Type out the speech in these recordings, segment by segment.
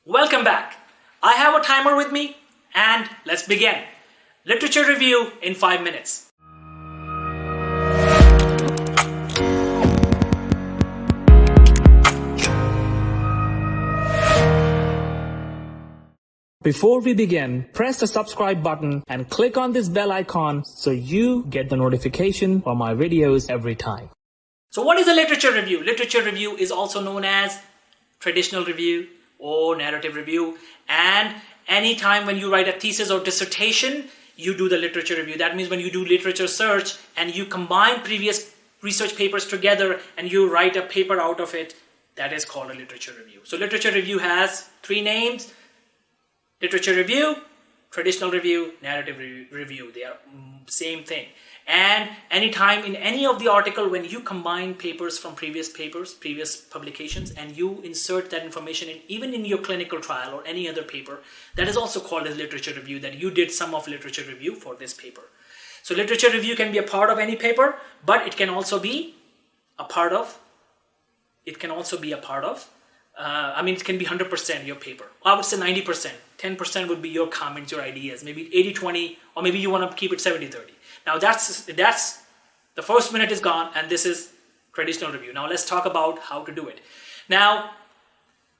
Welcome back. I have a timer with me and let's begin. Literature review in 5 minutes. Before we begin, press the subscribe button and click on this bell icon so you get the notification for my videos every time. So what is a literature review? Literature review is also known as traditional review or narrative review. And anytime when you write a thesis or dissertation, you do the literature review. That means when you do literature search and you combine previous research papers together and you write a paper out of it, that is called a literature review. So literature review has 3 names. Literature review, traditional review, narrative review. They are same thing. And anytime in any of the article when you combine papers from previous publications, and you insert that information even in your clinical trial or any other paper, that is also called as literature review, that you did some of literature review for this paper. So literature review can be a part of any paper, but it can also be a part of, it can be 100% your paper. I would say 90%. 10% would be your comments, your ideas. Maybe 80-20, or maybe you want to keep it 70-30. Now that's the first minute is gone, and this is traditional review. Now let's talk about how to do it. Now,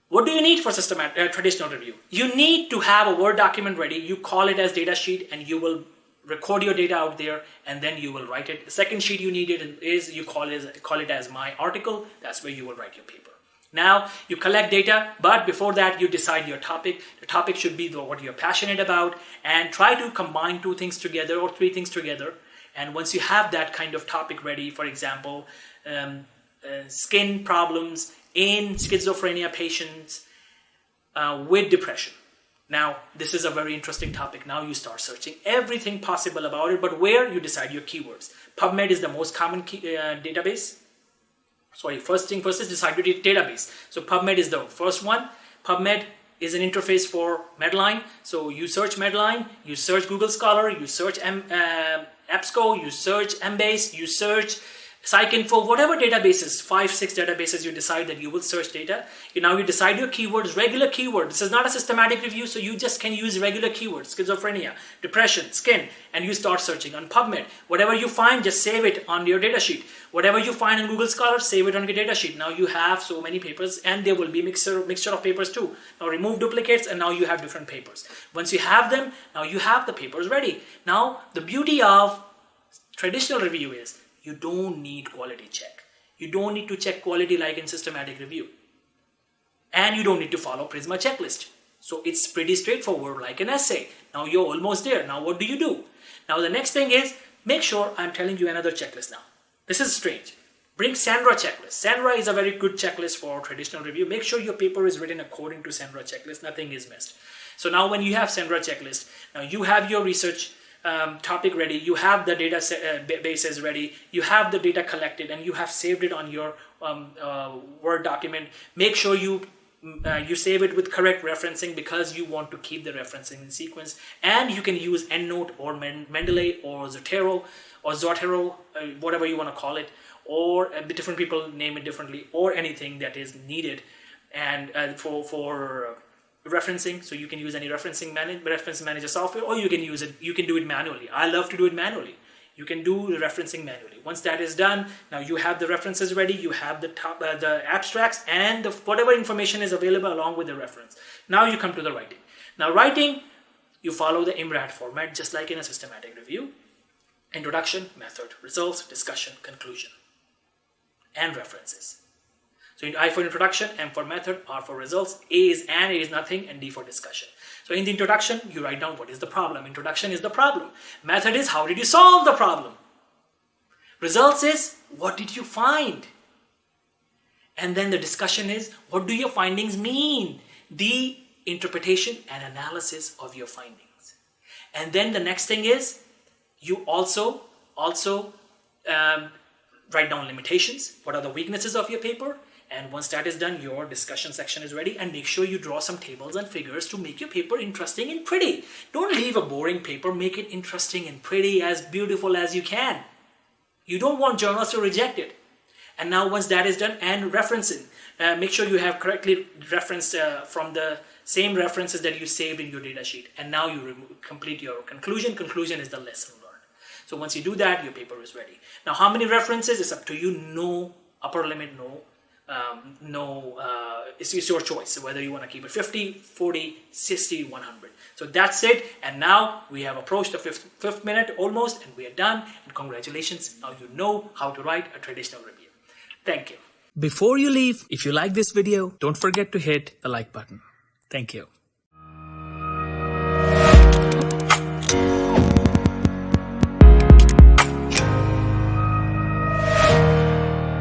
what do you need for traditional review? You need to have a Word document ready. You call it as data sheet, and you will record your data out there, and then you will write it. The second sheet you need is you call it as my article. That's where you will write your paper. Now, you collect data, but before that, you decide your topic. The topic should be what you're passionate about, and try to combine 2 things together or 3 things together. And once you have that kind of topic ready, for example, skin problems in schizophrenia patients with depression. Now, this is a very interesting topic. Now you start searching everything possible about it, but where you decide your keywords. PubMed is the most common database. First thing first is decide your database. So PubMed is the first one. PubMed is an interface for Medline. So you search Medline, you search Google Scholar, you search EBSCO, you search Embase, you search PsycInfo, whatever databases, 5-6 databases you decide that you will search data. Now you decide your keywords, regular keywords. This is not a systematic review, so you just can use regular keywords, schizophrenia, depression, skin, and you start searching on PubMed. Whatever you find, just save it on your data sheet. Whatever you find in Google Scholar, save it on your data sheet. Now you have so many papers, and there will be mixture of papers too. Now remove duplicates, and now you have different papers. Once you have them, now you have the papers ready. Now the beauty of traditional review is you don't need quality check. You don't need to check quality like in systematic review. And you don't need to follow Prisma checklist. So it's pretty straightforward like an essay. Now you're almost there. Now what do you do? Now the next thing is, make sure I'm telling you another checklist now. This is strange. Bring Sandra checklist. Sandra is a very good checklist for traditional review. Make sure your paper is written according to Sandra checklist. Nothing is missed. So now when you have Sandra checklist, now you have your research topic ready, you have the data bases ready, you have the data collected, and you have saved it on your Word document. Make sure you save it with correct referencing, because you want to keep the referencing in sequence. And you can use EndNote or Mendeley or Zotero, whatever you want to call it, or different people name it differently, or anything that is needed and for referencing. So you can use any reference manager software, or you can do it manually. I love to do it manually. You can do the referencing manually. Once that is done, now you have the references ready, you have the abstracts, and whatever information is available along with the reference. Now you come to the writing. Now writing, you follow the IMRAD format just like in a systematic review. Introduction, method, results, discussion, conclusion, and references. So I for introduction, M for method, R for results, A is and, A is nothing, and D for discussion. So in the introduction, you write down what is the problem. Introduction is the problem. Method is how did you solve the problem. Results is what did you find. And then the discussion is what do your findings mean. The interpretation and analysis of your findings. And then the next thing is you also write down limitations. What are the weaknesses of your paper? And once that is done, your discussion section is ready, and make sure you draw some tables and figures to make your paper interesting and pretty. Don't leave a boring paper, make it interesting and pretty, as beautiful as you can. You don't want journals to reject it. And now once that is done, and referencing, make sure you have correctly referenced from the same references that you saved in your data sheet. And now you complete your conclusion. Conclusion is the lesson learned. So once you do that, your paper is ready. Now, how many references? It's up to you. No upper limit, it's your choice. So whether you want to keep it 50, 40, 60, 100. So that's it. And now we have approached the fifth minute almost, and we are done. And congratulations. Now you know how to write a traditional review. Thank you. Before you leave, if you like this video, don't forget to hit the like button. Thank you.